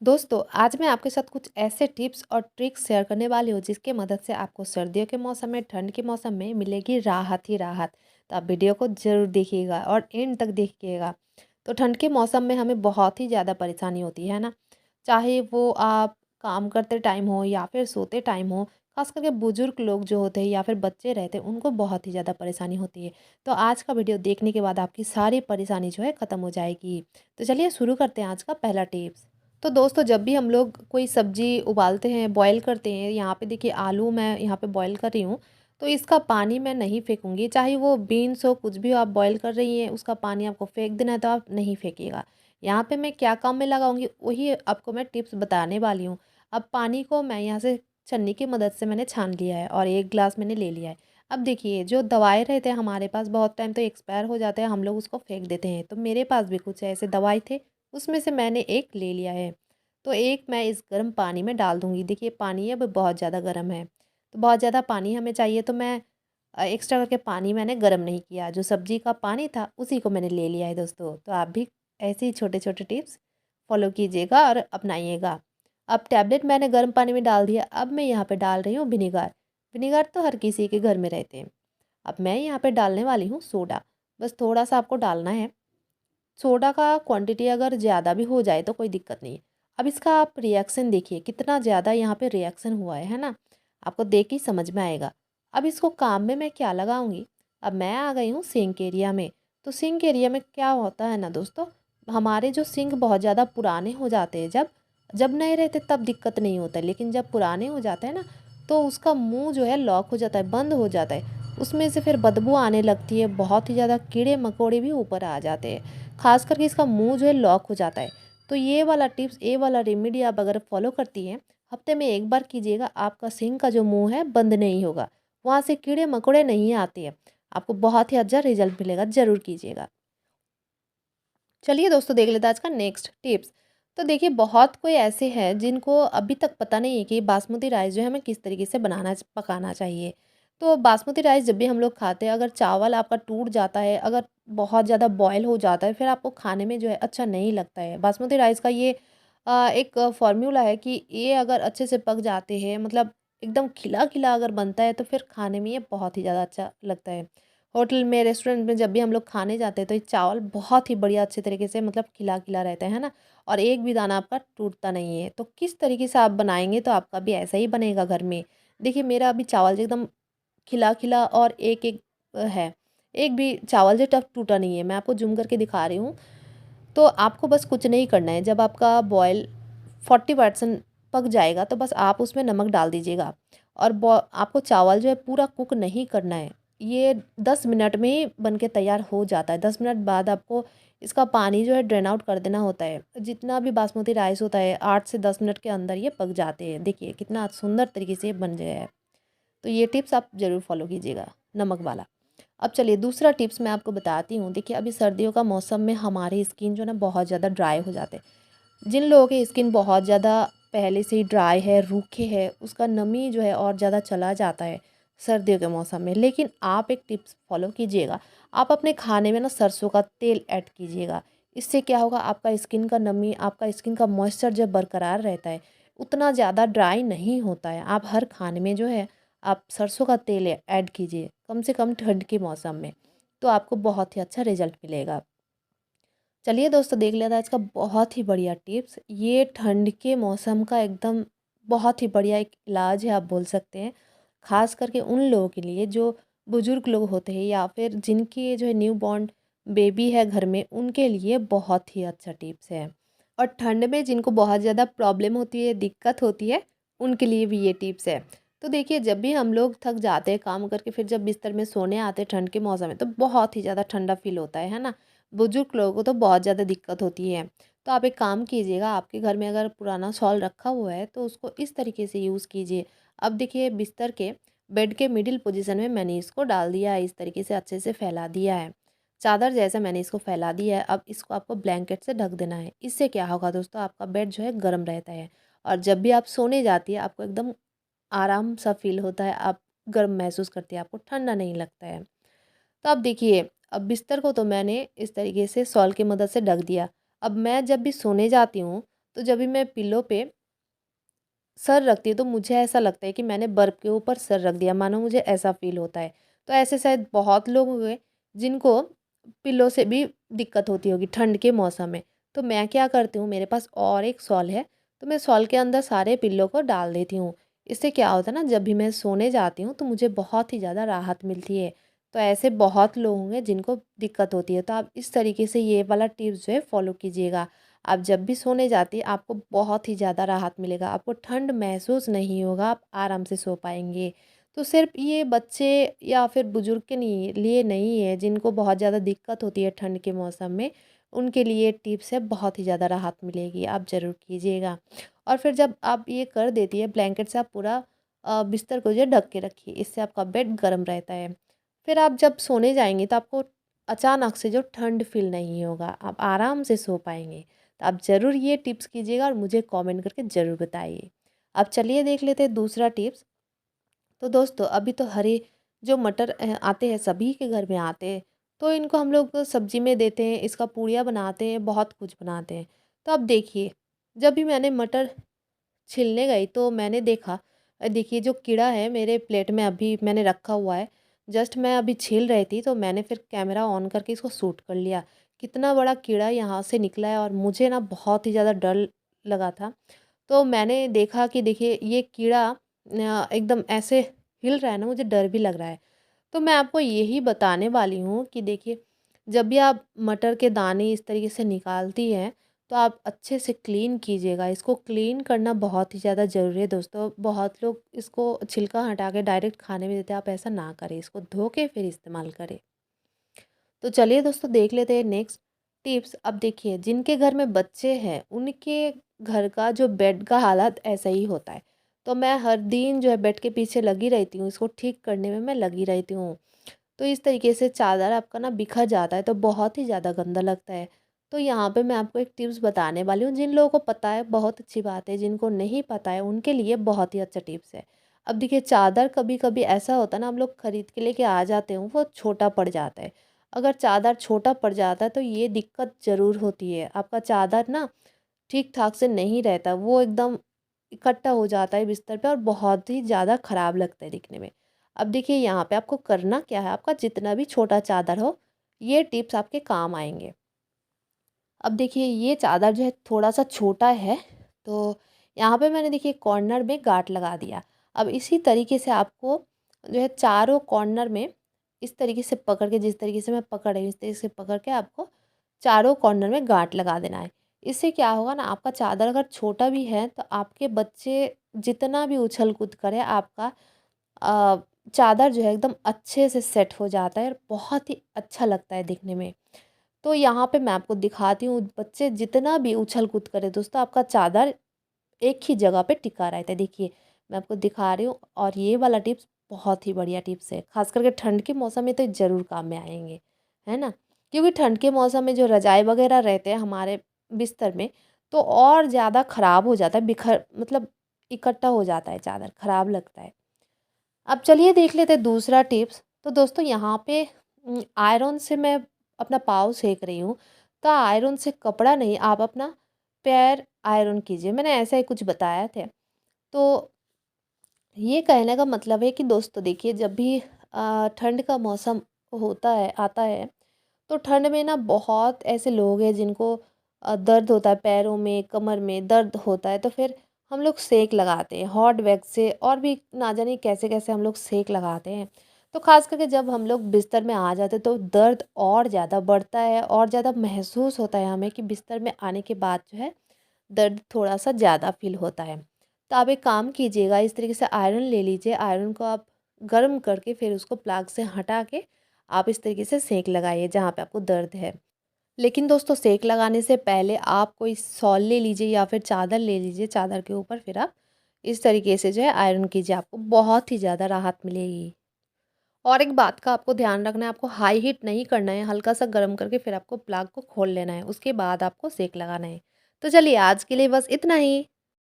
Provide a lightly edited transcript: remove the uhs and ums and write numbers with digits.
दोस्तों, आज मैं आपके साथ कुछ ऐसे टिप्स और ट्रिक्स शेयर करने वाली हूँ जिसकी मदद से आपको सर्दियों के मौसम में, ठंड के मौसम में मिलेगी राहत ही राहत। तो आप वीडियो को ज़रूर देखिएगा और एंड तक देखिएगा। तो ठंड के मौसम में हमें बहुत ही ज़्यादा परेशानी होती है ना? चाहे वो आप काम करते टाइम हो या फिर सोते टाइम हो, ख़ास करके बुज़ुर्ग लोग जो होते हैं या फिर बच्चे रहते हैं, उनको बहुत ही ज़्यादा परेशानी होती है। तो आज का वीडियो देखने के बाद आपकी सारी परेशानी जो है ख़त्म हो जाएगी। तो चलिए शुरू करते हैं आज का पहला टिप्स। तो दोस्तों, जब भी हम लोग कोई सब्ज़ी उबालते हैं, बॉयल करते हैं, यहाँ पे देखिए आलू मैं यहाँ पे बॉयल कर रही हूँ, तो इसका पानी मैं नहीं फेंकूँगी। चाहे वो बीन्स हो, कुछ भी हो आप बॉयल कर रही हैं, उसका पानी आपको फेंक देना है तो आप नहीं फेंकिएगा। यहाँ पे मैं क्या काम में लगाऊँगी, वही आपको मैं टिप्स बताने वाली हूँ। अब पानी को मैं यहाँ से छन्नी की मदद से मैंने छान लिया है और 1 ग्लास मैंने ले लिया है। अब देखिए, जो दवाई रहते हैं हमारे पास बहुत टाइम तो एक्सपायर हो जाते हैं, हम लोग उसको फेंक देते हैं। तो मेरे पास भी कुछ ऐसे दवाई थे, उसमें से मैंने एक ले लिया है। तो एक मैं इस गर्म पानी में डाल दूँगी। देखिए पानी है वो बहुत ज़्यादा गर्म है, तो बहुत ज़्यादा पानी हमें चाहिए, तो मैं एक्स्ट्रा करके पानी मैंने गर्म नहीं किया। जो सब्ज़ी का पानी था उसी को मैंने ले लिया है दोस्तों। तो आप भी ऐसे ही छोटे-छोटे टिप्स फ़ॉलो कीजिएगा और अपनाइएगा। अब टैबलेट मैंने गर्म पानी में डाल दिया, अब मैं यहाँ पे डाल रही हूँ विनेगर। विनेगर तो हर किसी के घर में रहते हैं। अब मैं यहाँ पे डालने वाली हूँ सोडा, बस थोड़ा-सा आपको डालना है। सोडा का क्वांटिटी अगर ज़्यादा भी हो जाए तो कोई दिक्कत नहीं है। अब इसका आप रिएक्शन देखिए कितना ज़्यादा यहाँ पे रिएक्शन हुआ है ना? आपको देख के ही समझ में आएगा। अब इसको काम में मैं क्या लगाऊंगी? अब मैं आ गई हूँ सिंक एरिया में। तो सिंक एरिया में क्या होता है ना दोस्तों, हमारे जो सिंक बहुत ज़्यादा पुराने हो जाते हैं, जब जब नए रहते तब दिक्कत नहीं होता है, लेकिन जब पुराने हो जाते हैं ना, तो उसका मुंह जो है लॉक हो जाता है, बंद हो जाता है। उसमें से फिर बदबू आने लगती है, बहुत ही ज़्यादा कीड़े मकोड़े भी ऊपर आ जाते हैं। ख़ास करके इसका मुँह जो है लॉक हो जाता है। तो ये वाला टिप्स, ये वाला रेमेडी आप अगर फ़ॉलो करती हैं, हफ़्ते में 1 बार कीजिएगा, आपका सिंक का जो मुँह है बंद नहीं होगा। वहाँ से कीड़े-मकोड़े नहीं आते हैं। आपको बहुत ही अच्छा रिज़ल्ट मिलेगा, ज़रूर कीजिएगा। चलिए दोस्तों, देख लेते हैं आज का नेक्स्ट टिप्स। तो देखिए, बहुत कोई ऐसे हैं जिनको अभी तक पता नहीं है कि बासमती राइस जो है हमें किस तरीके से पकाना चाहिए। तो बासमती राइस जब भी हम लोग खाते हैं, अगर चावल आपका टूट जाता है, अगर बहुत ज़्यादा बॉयल हो जाता है, फिर आपको खाने में जो है अच्छा नहीं लगता है। बासमती राइस का ये एक फ़ॉर्मूला है कि ये अगर अच्छे से पक जाते हैं, मतलब एकदम खिला-खिला अगर बनता है, तो फिर खाने में ये बहुत ही ज़्यादा अच्छा लगता है। होटल में, रेस्टोरेंट में जब भी हम लोग खाने जाते हैं तो ये चावल बहुत ही बढ़िया अच्छे तरीके से मतलब खिला-खिला रहता है ना? और एक भी दाना आपका टूटता नहीं है। तो किस तरीके से आप बनाएँगे तो आपका भी ऐसा ही बनेगा घर में। देखिए मेरा अभी चावल जो एकदम खिला-खिला और एक-एक है। एक भी चावल जो टफ टूटा नहीं है। मैं आपको ज़ूम करके दिखा रही हूँ। तो आपको बस कुछ नहीं करना है, जब आपका बॉयल 40% पक जाएगा तो बस आप उसमें नमक डाल दीजिएगा। और आपको चावल जो है पूरा कुक नहीं करना है। ये 10 मिनट में ही बन के तैयार हो जाता है। 10 मिनट बाद आपको इसका पानी जो है ड्रेन आउट कर देना होता है। जितना भी बासमती राइस होता है 8 से 10 मिनट के अंदर ये पक जाते हैं। देखिए कितना सुंदर तरीके से ये बन गया है। तो ये टिप्स आप ज़रूर फॉलो कीजिएगा, नमक वाला। अब चलिए दूसरा टिप्स मैं आपको बताती हूँ। देखिए अभी सर्दियों का मौसम में हमारी स्किन जो है ना बहुत ज़्यादा ड्राई हो जाते हैं। जिन लोगों की स्किन बहुत ज़्यादा पहले से ही ड्राई है, रूखे है, उसका नमी जो है और ज़्यादा चला जाता है सर्दियों के मौसम में। लेकिन आप एक टिप्स फॉलो कीजिएगा, आप अपने खाने में ना सरसों का तेल ऐड कीजिएगा। इससे क्या होगा, आपका स्किन का नमी, आपका स्किन का मॉइस्चर जब बरकरार रहता है, उतना ज़्यादा ड्राई नहीं होता है। आप हर खाने में जो है आप सरसों का तेल ऐड कीजिए, कम से कम ठंड के मौसम में, तो आपको बहुत ही अच्छा रिजल्ट मिलेगा। चलिए दोस्तों, देख लेते हैं आज का बहुत ही बढ़िया टिप्स। ये ठंड के मौसम का एकदम बहुत ही बढ़िया एक इलाज है आप बोल सकते हैं। ख़ास करके उन लोगों के लिए जो बुज़ुर्ग लोग होते हैं या फिर जिनकी जो है न्यू बॉर्न बेबी है घर में, उनके लिए बहुत ही अच्छा टिप्स है। और ठंड में जिनको बहुत ज़्यादा प्रॉब्लम होती है, दिक्कत होती है, उनके लिए भी ये टिप्स है। तो देखिए जब भी हम लोग थक जाते हैं काम करके, फिर जब बिस्तर में सोने आते हैं ठंड के मौसम में, तो बहुत ही ज़्यादा ठंडा फ़ील होता है ना? बुजुर्ग लोगों को तो बहुत ज़्यादा दिक्कत होती है। तो आप एक काम कीजिएगा, आपके घर में अगर पुराना शॉल रखा हुआ है तो उसको इस तरीके से यूज़ कीजिए। अब देखिए बिस्तर के बेड के मिडिल पोजीशन में मैंने इसको डाल दिया है, इस तरीके से अच्छे से फैला दिया है। चादर जैसा मैंने इसको फैला दिया है। अब इसको आपको ब्लैंकेट से ढक देना है। इससे क्या होगा दोस्तों, आपका बेड जो है गर्म रहता है और जब भी आप सोने जाती है आपको एकदम आराम सा फ़ील होता है, आप गर्म महसूस करती हैं, आपको ठंडा नहीं लगता है। तो अब देखिए, अब बिस्तर को तो मैंने इस तरीके से शॉल की मदद से ढक दिया। अब मैं जब भी सोने जाती हूँ, तो जब भी मैं पिल्लो पे सर रखती हूँ तो मुझे ऐसा लगता है कि मैंने बर्फ़ के ऊपर सर रख दिया, मानो मुझे ऐसा फ़ील होता है। तो ऐसे शायद बहुत लोग होंगे जिनको पिल्लो से भी दिक्कत होती होगी ठंड के मौसम में। तो मैं क्या करती हूँ, मेरे पास और एक शॉल है, तो मैं शॉल के अंदर सारे पिल्लो को डाल देती हूँ। इससे क्या होता है ना, जब भी मैं सोने जाती हूँ तो मुझे बहुत ही ज़्यादा राहत मिलती है। तो ऐसे बहुत लोग होंगे जिनको दिक्कत होती है, तो आप इस तरीके से ये वाला टिप्स जो है फ़ॉलो कीजिएगा। आप जब भी सोने जाती हैं आपको बहुत ही ज़्यादा राहत मिलेगा, आपको ठंड महसूस नहीं होगा, आप आराम से सो पाएँगे। तो सिर्फ़ ये बच्चे या फिर बुज़ुर्ग के लिए नहीं है, जिनको बहुत ज़्यादा दिक्कत होती है ठंड के मौसम में, उनके लिए टिप्स है, बहुत ही ज़्यादा राहत मिलेगी, आप ज़रूर कीजिएगा। और फिर जब आप ये कर देती है, ब्लैंकेट से आप पूरा बिस्तर को जो है ढक के रखिए, इससे आपका बेड गर्म रहता है। फिर आप जब सोने जाएँगी तो आपको अचानक से जो ठंड फ़ील नहीं होगा, आप आराम से सो पाएँगे। तो आप ज़रूर ये टिप्स कीजिएगा और मुझे कमेंट करके ज़रूर बताइए। अब चलिए देख लेते हैं दूसरा टिप्स। तो दोस्तों अभी तो हरे जो मटर आते हैं, सभी के घर में आते हैं, तो इनको हम लोग सब्जी में देते हैं, इसका पूड़ियाँ बनाते हैं, बहुत कुछ बनाते हैं। तो अब देखिए, जब भी मैंने मटर छीलने गई तो मैंने देखा, देखिए जो कीड़ा है मेरे प्लेट में अभी मैंने रखा हुआ है, जस्ट मैं अभी छील रही थी तो मैंने फिर कैमरा ऑन करके इसको शूट कर लिया। कितना बड़ा कीड़ा यहाँ से निकला है और मुझे ना बहुत ही ज़्यादा डर लगा था। तो मैंने देखा कि देखिए ये कीड़ा एकदम ऐसे हिल रहा है ना, मुझे डर भी लग रहा है। तो मैं आपको यही बताने वाली हूँ कि देखिए, जब भी आप मटर के दाने इस तरीके से निकालती हैं तो आप अच्छे से क्लीन कीजिएगा। इसको क्लीन करना बहुत ही ज़्यादा ज़रूरी है दोस्तों। बहुत लोग इसको छिलका हटा के डायरेक्ट खाने में देते हैं, आप ऐसा ना करें, इसको धो के फिर इस्तेमाल करें। तो चलिए दोस्तों देख लेते हैं नेक्स्ट टिप्स। अब देखिए, जिनके घर में बच्चे हैं उनके घर का जो बेड का हालत ऐसा ही होता है। तो मैं हर दिन जो है बेड के पीछे लगी रहती हूँ, इसको ठीक करने में मैं लगी रहती हूँ। तो इस तरीके से चादर आपका ना बिखर जाता है तो बहुत ही ज़्यादा गंदा लगता है। तो यहाँ पे मैं आपको एक टिप्स बताने वाली हूँ, जिन लोगों को पता है बहुत अच्छी बात है, जिनको नहीं पता है उनके लिए बहुत ही अच्छा टिप्स है। अब देखिए, चादर कभी कभी ऐसा होता है ना, हम लोग खरीद के लेके आ जाते हैं, वो छोटा पड़ जाता है। अगर चादर छोटा पड़ जाता है तो ये दिक्कत ज़रूर होती है, आपका चादर ना ठीक ठाक से नहीं रहता, वो एकदम इकट्ठा हो जाता है बिस्तर पे और बहुत ही ज़्यादा ख़राब लगता है दिखने में। अब देखिए, यहाँ पे आपको करना क्या है, आपका जितना भी छोटा चादर हो, ये टिप्स आपके काम आएँगे। अब देखिए, ये चादर जो है थोड़ा-सा छोटा है, तो यहाँ पे मैंने देखिए कॉर्नर में गाँठ लगा दिया। अब इसी तरीके से आपको जो है चारों कॉर्नर में इस तरीके से पकड़ के, जिस तरीके से मैं पकड़ रही हूँ, इस तरीके से पकड़ के आपको चारों कॉर्नर में गाँठ लगा देना है। इससे क्या होगा ना, आपका चादर अगर छोटा भी है तो आपके बच्चे जितना भी उछल-कूद करे, आपका अ, चादर जो है एकदम अच्छे से सेट हो जाता है और बहुत ही अच्छा लगता है दिखने में। तो यहाँ पे मैं आपको दिखाती हूँ, बच्चे जितना भी उछल-कूद करे दोस्तों, आपका चादर एक ही जगह पे टिका रहता है। देखिए, मैं आपको दिखा रही हूँ और ये वाला टिप्स बहुत ही बढ़िया टिप्स है। ख़ास करके ठंड के मौसम में तो ज़रूर काम में आएँगे, है ना? क्योंकि ठंड के मौसम में जो रज़ाई वग़ैरह रहते हैं हमारे बिस्तर में, तो और ज़्यादा ख़राब हो जाता है, बिखर मतलब इकट्ठा हो जाता है चादर, ख़राब लगता है। अब चलिए देख लेते हैं दूसरा टिप्स। तो दोस्तों यहाँ पे आयरन से मैं अपना पाँव सेक रही हूँ, तो आयरन से कपड़ा नहीं, आप अपना पैर आयरन कीजिए। मैंने ऐसा ही कुछ बताया था। तो ये कहने का मतलब है कि दोस्तों देखिए, जब भी ठंड का मौसम होता है आता है, तो ठंड में ना बहुत ऐसे लोग हैं जिनको दर्द होता है पैरों में, कमर में दर्द होता है, तो फिर हम लोग सेक लगाते हैं हॉट वैक्स से, और भी ना जाने कैसे-कैसे हम लोग सेक लगाते हैं। तो ख़ास करके जब हम लोग बिस्तर में आ जाते हैं तो दर्द और ज़्यादा बढ़ता है और ज़्यादा महसूस होता है हमें कि बिस्तर में आने के बाद जो है दर्द थोड़ा-सा ज़्यादा फ़ील होता है। तो आप एक काम कीजिएगा, इस तरीके से आयरन ले लीजिए, आयरन को आप गर्म करके फिर उसको प्लग से हटा के आप इस तरीके से सेंक लगाइए जहाँ पे आपको दर्द है। लेकिन दोस्तों, सेंक लगाने से पहले आप कोई शॉल ले लीजिए या फिर चादर ले लीजिए, चादर के ऊपर फिर आप इस तरीके से जो है आयरन कीजिए, आपको बहुत ही ज़्यादा राहत मिलेगी। और एक बात का आपको ध्यान रखना है, आपको हाई हीट नहीं करना है, हल्का-सा गर्म करके फिर आपको प्लग को खोल लेना है, उसके बाद आपको सेंक लगाना है। तो चलिए आज के लिए बस इतना ही।